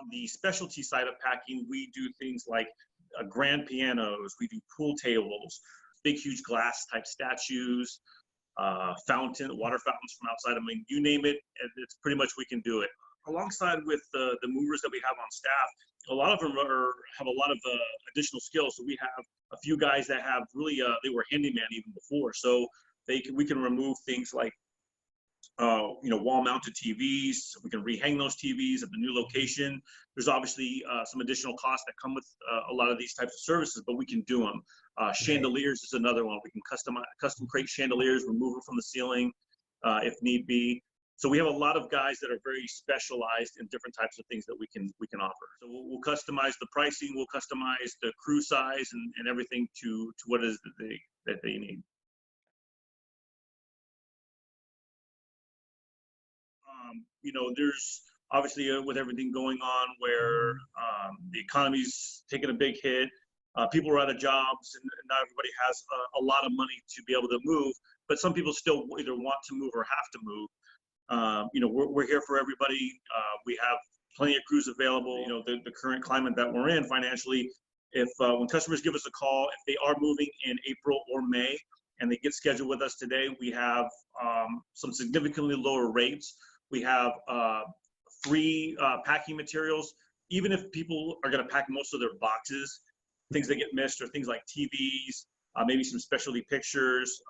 On the specialty side of packing, we do things like grand pianos, we do pool tables, big, huge glass type statues, water fountains from outside. I mean, you name it, it's pretty much we can do it. Alongside with the movers that we have on staff, a lot of them have a lot of additional skills. So we have a few guys that have really, they were handyman even before. So we can remove things like, wall-mounted TVs. We can rehang those TVs at the new location. There's obviously some additional costs that come with a lot of these types of services, but we can do them. Chandeliers is another one. We can custom create chandeliers, remove them from the ceiling if need be. So we have a lot of guys that are very specialized in different types of things that we can offer. So we'll customize the pricing, we'll customize the crew size and everything to what it is that they need. There's obviously with everything going on where the economy's taking a big hit, people are out of jobs, and not everybody has a lot of money to be able to move, but some people still either want to move or have to move. We're here for everybody. We have plenty of crews available. The current climate that we're in financially, if when customers give us a call, if they are moving in April or May and they get scheduled with us today, we have some significantly lower rates. We have free packing materials. Even if people are going to pack most of their boxes, things that get missed are things like TVs, maybe some specialty pictures,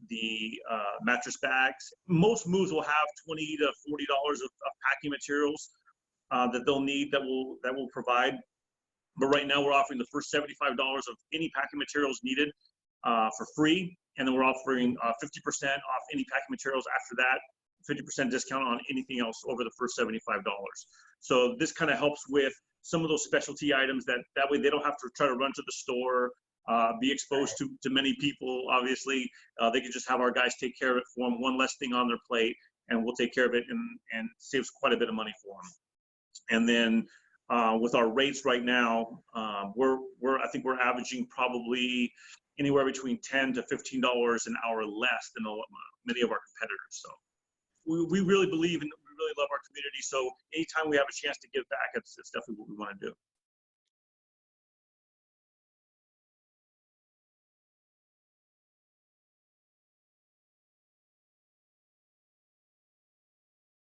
the mattress bags. Most moves will have $20 to $40 of packing materials that they'll need, that will provide. But right now we're offering the first $75 of any packing materials needed for free, and then we're offering 50% off any packing materials after that. 50% discount on anything else over the first $75. So this kind of helps with some of those specialty items that way they don't have to try to run to the store, be exposed to many people. Obviously, they can just have our guys take care of it for them, one less thing on their plate, and we'll take care of it and saves quite a bit of money for them. And then with our rates right now, I think we're averaging probably anywhere between $10 to $15 an hour less than many of our competitors. So we really believe and we really love our community. So anytime we have a chance to give back, it's definitely what we want to do.